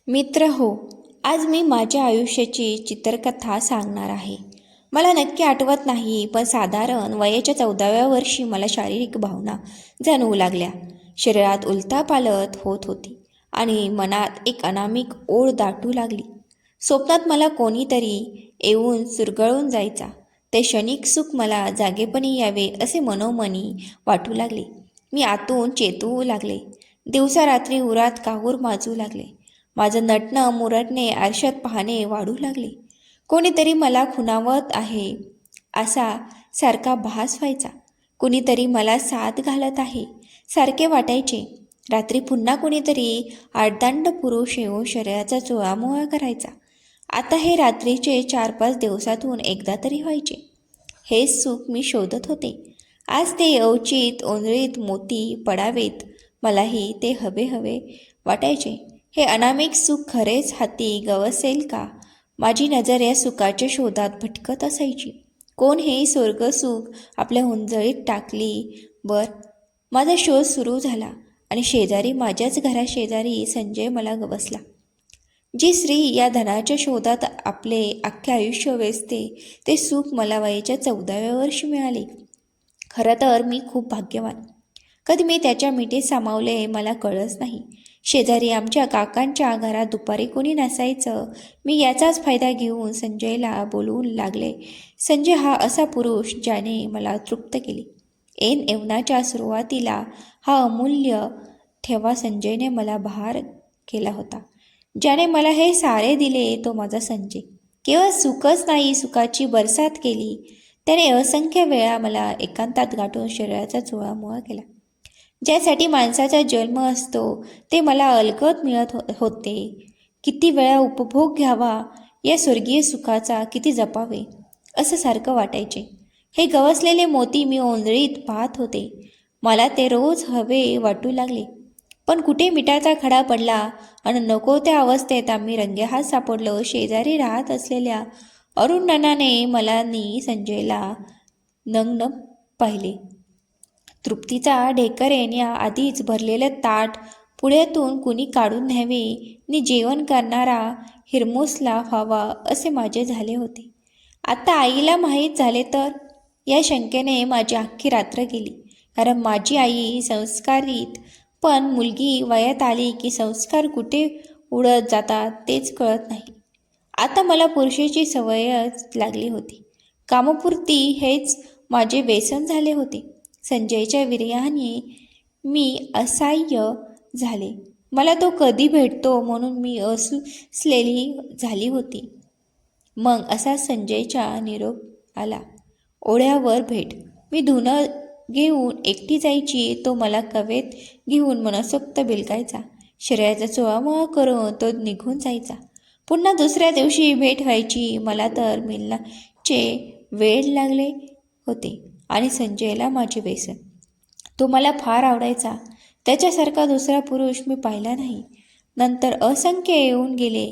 मित्र हो, आज मी माझ्या आयुष्याची चित्रकथा सांगणार आहे. मला नक्की आठवत नाही, पण साधारण वयाच्या 14व्या वर्षी मला शारीरिक भावना जाणवू लागल्या. शरीरात उलथापालथ होत होती आणि मनात एक अनामिक ओढ दाटू लागली. स्वप्नात मला कोणीतरी येऊन चुरगळून जायचा. ते क्षणिक सुख मला जागेपणी यावे असे मनोमनी वाटू लागले. मी आतून चेतवू लागले. दिवसा रात्री उरात काहूर माजू लागले. माझं नटणं मुरटणे आरशात पाहणे वाढू लागले. कोणीतरी मला खुणावत आहे असा सारखा भास व्हायचा. कुणीतरी मला साथ घालत आहे सारखे वाटायचे. रात्री पुन्हा कुणीतरी आडदांड पुरुष येऊन शरीराचा चोळामोळा करायचा. आता हे रात्रीचे 4-5 दिवसातून एकदा तरी व्हायचे. हेच सुख मी शोधत होते. आज ते अवचित ओंजळीत मोती पडावेत. मलाही ते हवे हवे वाटायचे. हे अनामिक सुख खरेच हाती गवसेल का? माझी नजर या सुखाच्या शोधात भटकत असायची. कोण हे स्वर्गसुख आपल्या हुंजळीत टाकली माझा शोध सुरू झाला आणि शेजारी माझ्याच घराशेजारी संजय मला गवसला. जी स्त्री या धनाच्या शोधात आपले अख्खे आयुष्य वेचते ते सुख मला वयाच्या 14व्या वर्षी मिळाले. खरं तर मी खूप भाग्यवान. कधी मी त्याच्या मिठीत सामावले मला कळलंच नाही. शेजारी आमच्या काकांच्या घरात दुपारी कोणी नसायचं. मी याचाच फायदा घेऊन संजयला बोलवू लागले. संजय हा असा पुरुष ज्याने मला तृप्त केले. ऐन यवनाच्या सुरुवातीला हा अमूल्य ठेवा संजयने मला बहार केला होता. ज्याने मला हे सारे दिले तो माझा संजय. केवळ सुखच नाही, सुखाची बरसात केली. त्याने असंख्य वेळा मला एकांतात गाठून शरीराचा चोळामोळा केला. ज्यासाठी माणसाचा जन्म असतो ते मला अलगद मिळत होते. किती वेळा उपभोग घ्यावा या स्वर्गीय सुखाचा, किती जपावे असं सारखं वाटायचे. हे गवसलेले मोती मी ओंजळीत पाहत होते. मला ते रोज हवे वाटू लागले. पण कुठे मिठाचा खडा पडला आणि नको त्या अवस्थेत आम्ही रंगेहात सापडलो. शेजारी राहत असलेल्या अरुणनानाने मला संजयला नग्न पाहिले. तृप्तीचा ढेकर येण्याआधीच भरलेलं ताट पुढ्यातून कुणी काढून न्यावे नि जेवण करणारा हिरमोसला व्हावा असे माझे झाले होते. आता आईला माहीत झाले तर? या शंकेने माझी अख्खी रात्र गेली. कारण माझी आई संस्कारित, पण मुलगी वयात आली की संस्कार कुठे उडत जातात तेच कळत नाही. आता मला पुरुषाची सवयच लागली होती. कामपूर्ती हेच माझे व्यसन झाले होते. संजयच्या वीर्याने मी असहाय्य झाले. मला तो कधी भेटतो म्हणून मी असुसलेली झाली होती. मग असा संजयचा निरोप आला. ओढ्यावर भेट. मी धुणं घेऊन एकटी जायची. तो मला कवेत घेऊन मनसोक्त बिलकायचा. शरीराचा चोळामोळा करून तो निघून जायचा. पुन्हा दुसऱ्या दिवशी भेट व्हायची. मला तर मिलनाचे वेळ लागले होते आणि संजयला माझे व्यसन. तो मला फार आवडायचा. त्याच्यासारखा दुसरा पुरुष मी पाहिला नाही. नंतर असंख्य येऊन गेले,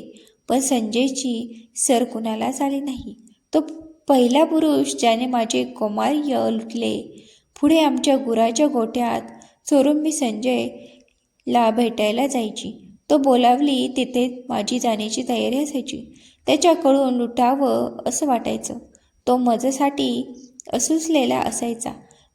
पण संजयची सर कुणालाच आली नाही. तो पहिला पुरुष ज्याने माझे कौमार्य लुटले. पुढे आमच्या गुराच्या गोठ्यात चोरून मी संजयला भेटायला जायची. तो बोलावली तिथे माझी जाण्याची तयारी असायची. त्याच्याकडून लुटावं असं वाटायचं. तो माझ्यासाठी असुसलेला असायचा.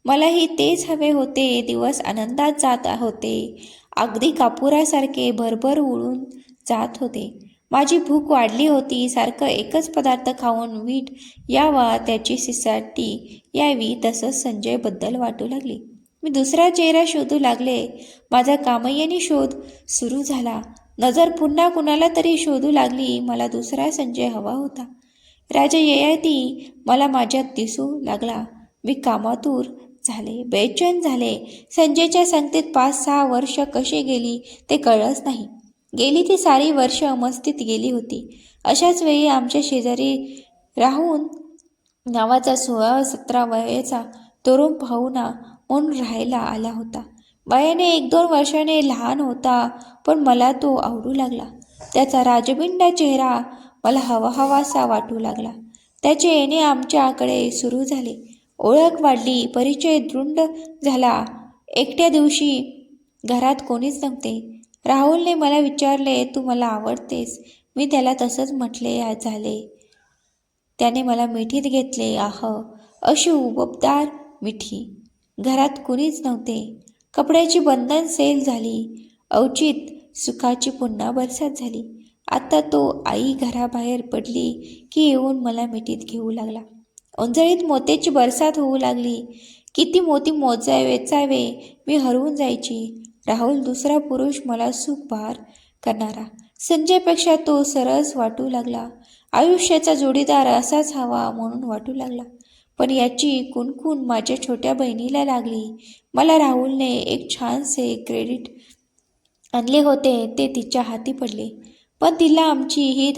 मलाही तेच हवे होते. दिवस आनंदात जात होते. अगदी कापुरासारखे भरभर उडून जात होते. माझी भूक वाढली होती. सारखं एकच पदार्थ खाऊन वीट यावा, त्याची सिसाटी यावी तसंच संजयबद्दल वाटू लागली. मी दुसरा चेहरा शोधू लागले. माझा कामय्याने शोध सुरू झाला. नजर पुन्हा कुणाला तरी शोधू लागली. मला दुसरा संजय हवा होता. राजा ययाती मला माझ्यात दिसू लागला. मी कामातूर झाले, बेचैन झाले. संजयच्या संगतीत 5-6 वर्ष कशी गेली ते कळलंच नाही. गेली ती सारी वर्ष मस्तीत गेली होती. अशाच वेळी आमच्या शेजारी राहून नावाचा 16-17 वयाचा तरुण पाहुणा म्हणून राहायला आला होता. वयाने 1-2 वर्षाने लहान होता, पण मला तो आवडू लागला. त्याचा राजबिंडा चेहरा मला हवाहवासा वाटू लागला. त्याचे येणे आमच्याकडे सुरू झाले. ओळख वाढली, परिचय दृढ झाला. एकट्या दिवशी घरात कोणीच नव्हते. राहुलने मला विचारले, तू मला आवडतेस? मी त्याला तसंच म्हटले झाले. त्याने मला मिठीत घेतले. अशी उबदार मिठी. घरात कुणीच नव्हते. कपड्याची बंधन सेल झाली. अवचित सुखाची पुन्हा बरसात झाली. आता तो आई घराबाहेर पडली की येऊन मला मिठीत घेऊ लागला. ओंजळीत मोत्याची बरसात होऊ लागली. किती मोती वेचावे मी हरवून जायची. राहुल दुसरा पुरुष मला सुख बहार करणारा. संजयपेक्षा तो सरस वाटू लागला. आयुष्याचा जोडीदार असाच हवा म्हणून वाटू लागला. पण याची कुणकुण माझ्या छोट्या बहिणीला लागली. मला राहुलने एक छानसे क्रेडिट आणले होते ते तिच्या हाती पडले. पण तिला आमची ही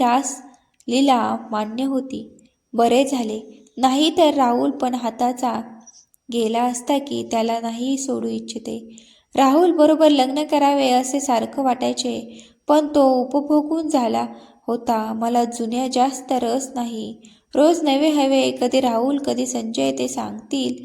लीला मान्य होती. बरे झाले. नाही तर राहुल पण हाताचा गेला असता की त्याला नाही सोडू इच्छिते. राहुल बरोबर लग्न करावे असे सारखं वाटायचे. पण तो उपभोगून झाला होता. मला जुन्या जास्त रस नाही. रोज नवे हवे. कधी राहुल कधी संजय ते सांगतील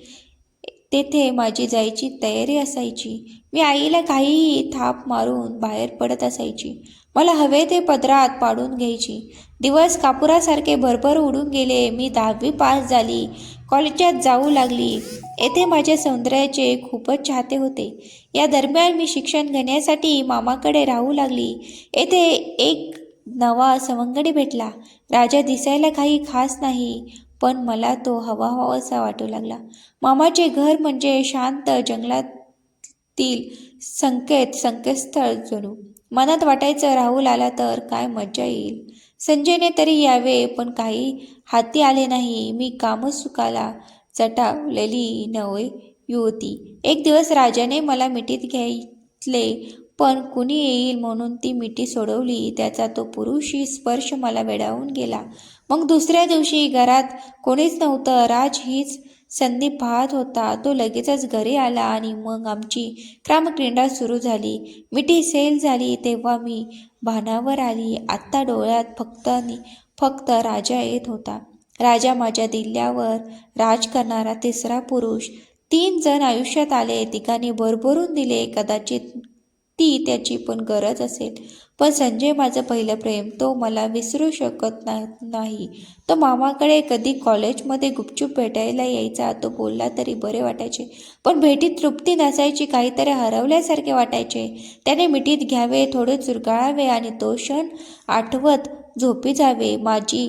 तेथे माझी जायची तयारी असायची. मी आईला काहीही थाप मारून बाहेर पडत असायची. मला हवे ते पदरात पाडून घ्यायची. दिवस कापुरासारखे भरभर उडून गेले. मी 10वी पास झाली. कॉलेजात जाऊ लागली. येथे माझ्या सौंदर्याचे खूपच चाहते होते. या दरम्यान मी शिक्षण घेण्यासाठी मामाकडे राहू लागली. येथे एक नवा सवंगडी भेटला. राजा दिसायला काही खास नाही, पण मला तो हवाहवासा वाटू लागला. मामाचे घर म्हणजे शांत जंगलातील संकेतस्थळ जणू. मनात वाटायचं राहुल आला तर काय मजा येईल. संजयने तरी यावे, पण काही हाती आले नाही. मी कामसुखाला चटावलेली नवई युवती. एक दिवस राजाने मला मिठीत घेतले, पण कुणी येईल म्हणून ती मिठी सोडवली. त्याचा तो पुरुषी स्पर्श मला वेडावून गेला. मग दुसऱ्या दिवशी घरात कोणीच नव्हतं. राज हीच संधी पाहत होता. तो लगेचच घरी आला आणि मग आमची क्रामक्रीडा सुरू झाली. मिठी सेल झाली तेव्हा मी भानावर आली. आत्ता डोळ्यात फक्त राजा येत होता. राजा माझ्या दिल्यावर राज करणारा तिसरा पुरुष. 3 जण आयुष्यात आले. तिघांनी भरभरून दिले. कदाचित ती त्याची पण गरज असेल. पण संजय माझं पहिलं प्रेम. तो मला विसरू शकत नाही. तो मामाकडे कधी कॉलेजमध्ये गुपचूप भेटायला यायचा. तो बोलला तरी बरे वाटायचे, पण भेटीत तृप्ती नसायची. काहीतरी हरवल्यासारखे वाटायचे. त्याने मिठीत घ्यावे, थोडे चुरगाळावे आणि तो क्षण आठवत झोपी जावे. माझी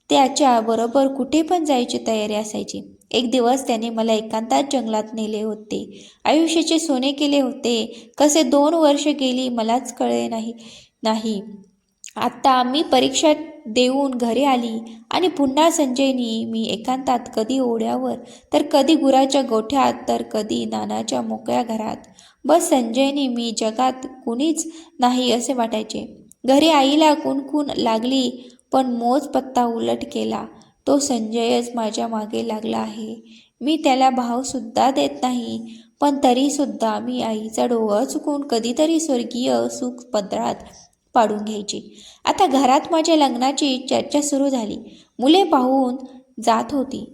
त्याच्या बरोबर कुठे पण जायची तयारी असायची. एक दिवस त्याने मला एकांतात जंगलात नेले होते. आयुष्याचे सोने केले होते. कसे 2 वर्ष गेली मलाच कळले नाही. आता मी परीक्षा देऊन घरी आली आणि पुन्हा संजयनी मी एकांतात, कधी ओढ्यावर तर कधी गुराच्या गोठ्यात तर कधी नानाच्या मोकळ्या घरात. बस संजयनी मी, जगात कुणीच नाही असे वाटायचे. घरी आईला कुणकुण लागली, पण मोज पत्ता उलट केला. तो संजयच माझ्या मागे लागला आहे. मी त्याला भावसुद्धा देत नाही, पण तरीसुद्धा मी आईचा डोळा चुकून कधीतरी स्वर्गीय सुख पदरात पाडून घ्यायची. आता घरात माझ्या लग्नाची चर्चा सुरू झाली. मुले पाहून जात होती.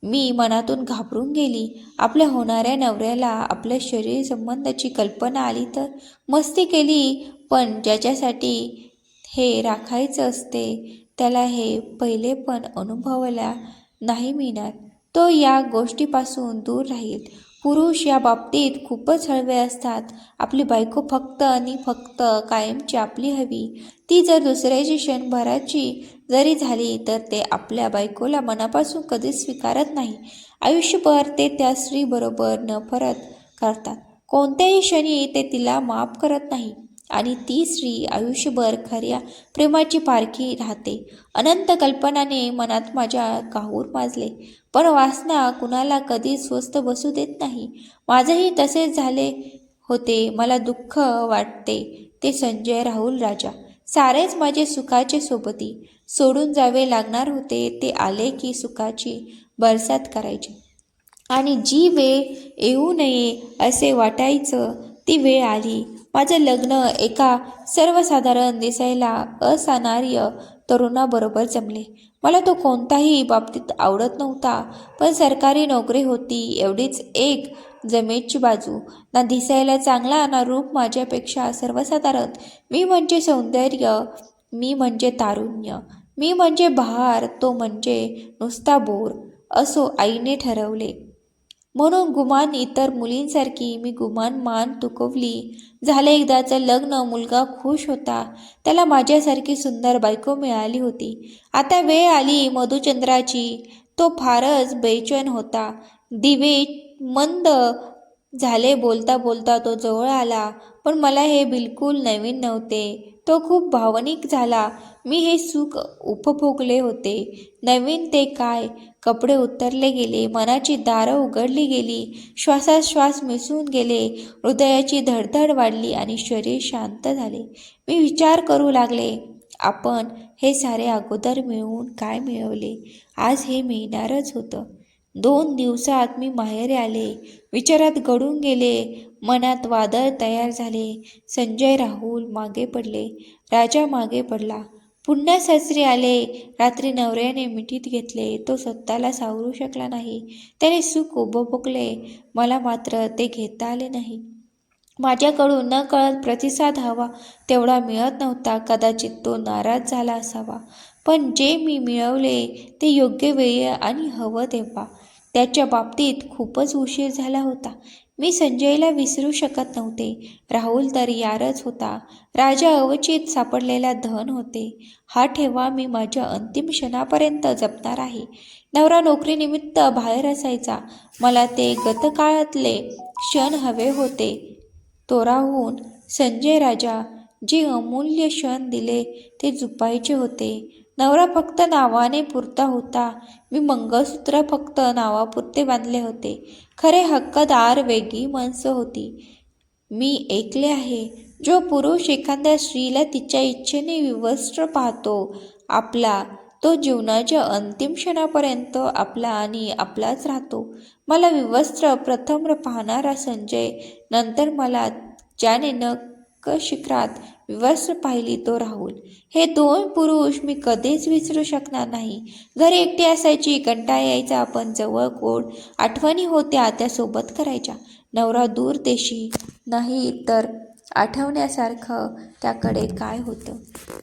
मी मनातून घाबरून गेली. आपल्या होणाऱ्या नवऱ्याला आपल्या शरीर संबंधाची कल्पना आली तर मस्ती केली, पण ज्याच्यासाठी हे राखायचं असते त्याला हे पहिले पण अनुभवायला नाही मिळणार. तो या गोष्टीपासून दूर राहील. पुरुष या बाबतीत खूपच हळवे असतात. आपली बायको फक्त आणि फक्त कायमची आपली हवी. ती जर दुसऱ्याची क्षणभराची जरी झाली तर ते आपल्या बायकोला मनापासून कधीच स्वीकारत नाही. आयुष्यभर ते त्या स्त्रीबरोबर नफरत करतात. कोणत्याही क्षणी ते तिला माफ करत नाही आणि ती स्त्री आयुष्यभर खऱ्या प्रेमाची पारखी राहते. अनंत कल्पनाने मनात माझ्या काहूर माजले, पण वासना कुणाला कधी स्वस्थ बसू देत नाही. माझेही तसेच झाले होते. मला दुःख वाटते ते संजय, राहुल, राजा सारेच माझे सुखाचे सोबती. सोडून जावे लागणार होते. ते आले की सुखाची बरसात करायची आणि जी वेळ येऊ नये असे वाटायचं ती वेळ आली. माझं लग्न एका सर्वसाधारण दिसायला असामान्य तरुणाबरोबर जमले. मला तो कोणताही बाबतीत आवडत नव्हता, पण सरकारी नोकरी होती एवढीच एक जमेची बाजू, ना दिसायला चांगला ना रूप माझ्यापेक्षा सर्वसाधारण. मी म्हणजे सौंदर्य, मी म्हणजे तारुण्य, मी म्हणजे बहार, तो म्हणजे नुसता बोर, असो आईने ठरवले. म्हणून गुमान इतर मुलींसारखी मी गुमान मान तुकवली. झालं एकदाचं लग्न, मुलगा खुश होता, त्याला माझ्यासारखी सुंदर बायको मिळाली होती. आता वेळ आली मधुचंद्राची. तो फारच बेचैन होता. दिवे मंद झाले. बोलता बोलता तो जवळ आला, पण मला हे बिलकुल नवीन नव्हते. तो खूप भावनिक झाला. मी हे सुख उपभोगले होते. नवीन ते काय? कपडे उतरले गेले, मनाची दारं उघडली गेली, श्वासात श्वास मिसळून गेले, हृदयाची धडधड वाढली आणि शरीर शांत झाले. मी विचार करू लागले, आपण हे सारे अगोदर मिळवून काय मिळवले? आज हे मिळणारच होतं. 2 दिवसात मी माहेरी आले. विचारात गढून गेले, मनात वादळ तयार झाले. संजय, राहुल मागे पडले, राजा मागे पडला. पुन्हा सासरी आले. रात्री नवऱ्याने मिठीत घेतले. तो स्वतःला सावरू शकला नाही. त्याने सुख उपभोगले. मला मात्र ते घेता आले नाही. माझ्याकडून न कळत प्रतिसाद हवा तेवढा मिळत नव्हता. कदाचित तो नाराज झाला असावा. पण जे मी मिळवले ते योग्य वेळी आणि हवं तेव्हा. त्याच्या बाबतीत खूपच उशीर झाला होता. मी संजयला विसरू शकत नव्हते. राहुल तर यारच होता. राजा अवचित सापडलेला धन होते. हा ठेवा मी माझ्या अंतिम क्षणापर्यंत जपणार आहे. नवरा नोकरीनिमित्त बाहेर असायचा. मला ते गतकाळातले क्षण हवे होते. तो राहून संजय, राजा जे अमूल्य क्षण दिले ते जपायचे होते. नवरा फक्त नावाने पुरता होता. मी मंगळसूत्र फक्त नावापुरते बांधले होते. खरे हक्कदार वेगळी माणसं होती. मी ऐकले आहे, जो पुरुष एखाद्या स्त्रीला तिच्या इच्छेने विवस्त्र पाहतो आपला, तो जीवनाच्या अंतिम क्षणापर्यंत आपला आणि आपलाच राहतो. मला विवस्त्र प्रथम पाहणारा संजय, नंतर मला ज्याने शिखरात विवस्त्र पाहिली तो राहुल. हे 2 पुरुष मी कधीच विसरू शकणार नाही. घरी एकटी असायची, कंटाळा यायचा, पण जवळ गोड आठवणी होत्या त्या सोबत करायच्या. नवरा दूर देशी नाही तर आठवण्यासारखं त्याकडे काय होतं?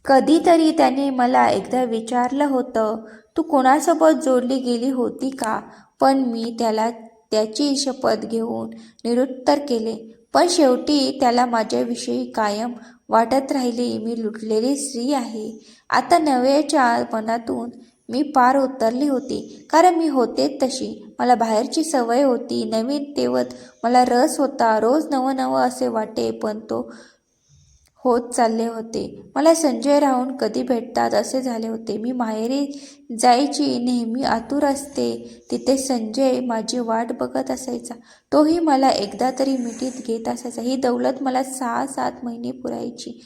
कधीतरी त्याने मला एकदा विचारलं होतं, तू कोणासोबत जोडली गेली होती का? पण मी त्याला त्याची शपथ घेऊन निरुत्तर केले. पण शेवटी त्याला माझ्याविषयी कायम वाटत राहिले, मी लुटलेली स्त्री आहे. आता नव्याच्या मनातून मी पार उतरली होती, कारण मी होते तशी. मला बाहेरची सवय होती. नवीन तेवत मला रस होता. रोज नवं नवं असे वाटे, पण तो होत चालले होते. मला संजय राहून कधी भेटतात असे झाले होते. मी माहेरी जायची नेहमी आतुर असते. तिथे संजय माझी वाट बघत असायचा. तोही मला एकदा तरी मिठीत घेत असायचा. ही दौलत मला 6-7 महिने पुरायची.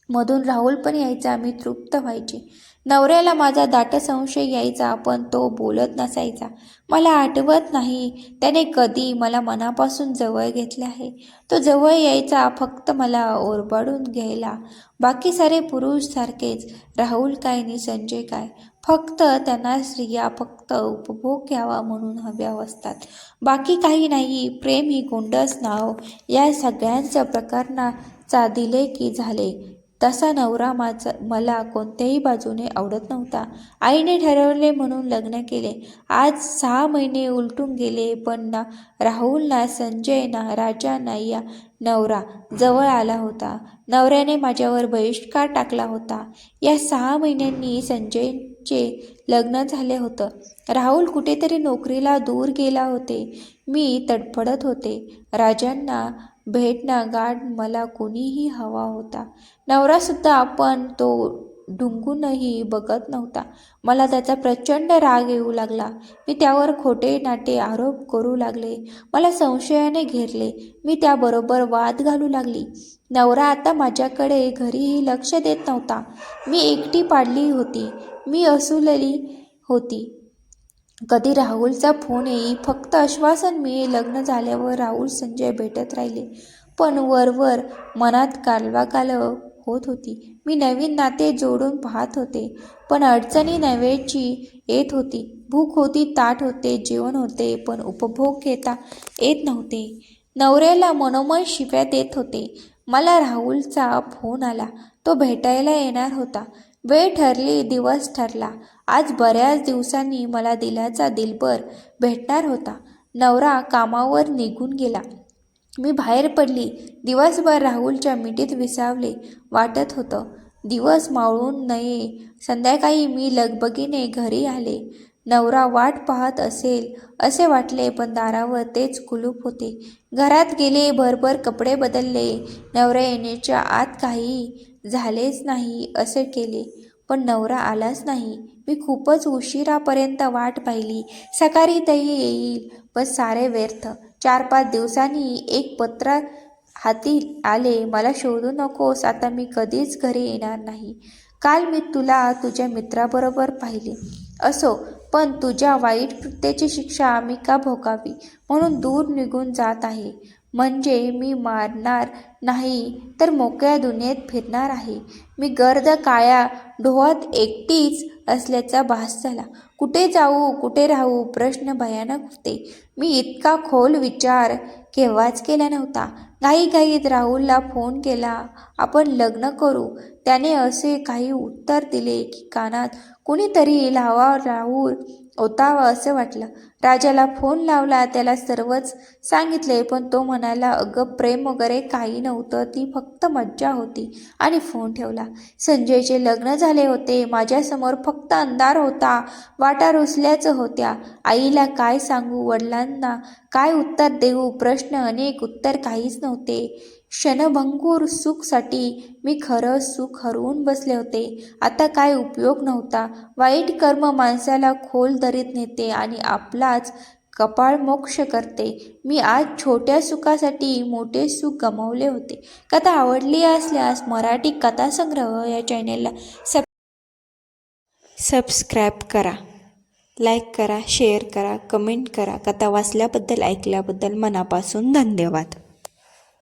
मधून राहुल पण यायचा. मी तृप्त व्हायची. नवऱ्याला माझा दाट संशय यायचा, पण तो बोलत नसायचा. मला आठवत नाही त्याने कधी मला मनापासून जवळ घेतले आहे. तो जवळ यायचा फक्त मला ओरबाडून घ्यायला. बाकी सारे पुरुष सारखेच. राहुल काय नि संजय काय. फक्त त्यांना स्त्रिया फक्त उपभोग घ्यावा म्हणून हव्या असतात. बाकी काही नाही. प्रेम ही गोंडस नाव. या सगळ्यांच्या प्रकरणाचा दिले की झाले. तसा नवरा मला कोणत्याही बाजूने आवडत नव्हता. आईने ठरवले म्हणून लग्न केले. आज 6 महिने उलटून गेले, पण ना राहुल, ना संजय, ना राजा, ना या नवरा जवळ आला होता. नवऱ्याने माझ्यावर बहिष्कार टाकला होता. या 6 महिन्यांनी संजयचे लग्न झाले होतं. राहुल कुठेतरी नोकरीला दूर गेला होते. मी तडफडत होते. राजांना भेटना गाठ मला कोणीही हवा होता. नवरासुद्धा, पण तो ढुंकूनही बघत नव्हता. मला त्याचा प्रचंड राग येऊ लागला. मी त्यावर खोटे नाटे आरोप करू लागले. मला संशयाने घेरले. मी त्याबरोबर वाद घालू लागली. नवरा आता माझ्याकडे घरीही लक्ष देत नव्हता. मी एकटी पाडली होती. मी असुलली होती. कधी राहुलचा फोन येई, फक्त आश्वासन मिळे. लग्न झाल्यावर राहुल संजय भेटत राहिले, पण वरवर मनात कालवाकालव होत होती. मी नवीन नाते जोडून पाहत होते, पण अडचणी नव्याची येत होती. भूक होती, ताट होते, जेवण होते, पण उपभोग घेता येत नव्हते. नवऱ्याला मनोमन शिव्या देत होते. मला राहुलचा फोन आला. तो भेटायला येणार होता. वेळ ठरली, दिवस ठरला. आज बऱ्याच दिवसांनी मला दिलाचा दिलबर भेटणार होता. नवरा कामावर निघून गेला. मी बाहेर पडली. दिवसभर राहुलच्या मिठीत विसावले वाटत होतं. दिवस मावळून नये. संध्याकाळी मी लगबगीने घरी आले. नवरा वाट पाहत असेल असे वाटले, पण दारावर तेच कुलूप होते. घरात गेले, भरभर कपडे बदलले. नवरा येण्याच्या आत काही झालेच नाही असे केले, पण नवरा आलाच नाही. मी खूपच उशिरापर्यंत वाट पाहिली. सकाळी तरी येईल, पण सारे व्यर्थ. 4-5 दिवसांनी एक पत्र हाती आले. मला शोधू नकोस, आता मी कधीच घरी येणार नाही. काल मी तुला तुझ्या मित्राबरोबर पाहिले. असो, पण तुझ्या वाईट कृत्याची शिक्षा मी का भोगावी म्हणून दूर निघून जात आहे. म्हणजे मी मारणार नाही, तर मोकळ्या दुनियेत फिरणार आहे. मी गर्द काळ्या डोहात एकटीच असल्याचा भास झाला. कुठे जाऊ, कुठे राहू, प्रश्न भयानक होते. मी इतका खोल विचार केव्हाच केला नव्हता. घाईघाईत राहुलला फोन केला. आपण लग्न करू. त्याने असे काही उत्तर दिले की कानात कुणीतरी लावा राहुल ओतावा असं वाटलं. राजाला फोन लावला, त्याला सर्वच सांगितले, पण तो म्हणाला, अगं प्रेम वगैरे काही नव्हतं, ती फक्त मज्जा होती, आणि फोन ठेवला. संजयचे लग्न झाले होते. माझ्यासमोर फक्त अंधार होता. वाटा रुसल्याच होत्या. आईला काय सांगू, वडिलांना काय उत्तर देऊ, प्रश्न अनेक, उत्तर काहीच नव्हते. क्षणभंगूर सुखसाठी मी खरं सुख हरवून बसले होते. आता काय उपयोग नव्हता. वाईट कर्म माणसाला खोल दरीत नेते आणि आपलाच कपाळ मोक्ष करते. मी आज छोट्या सुखासाठी मोठे सुख गमावले होते. कथा आवडली असल्यास मराठी कथासंग्रह या चॅनेलला सबस्क्राईब करा, लाईक करा, शेअर करा, कमेंट करा. कथा वाचल्याबद्दल, ऐकल्याबद्दल मनापासून धन्यवाद.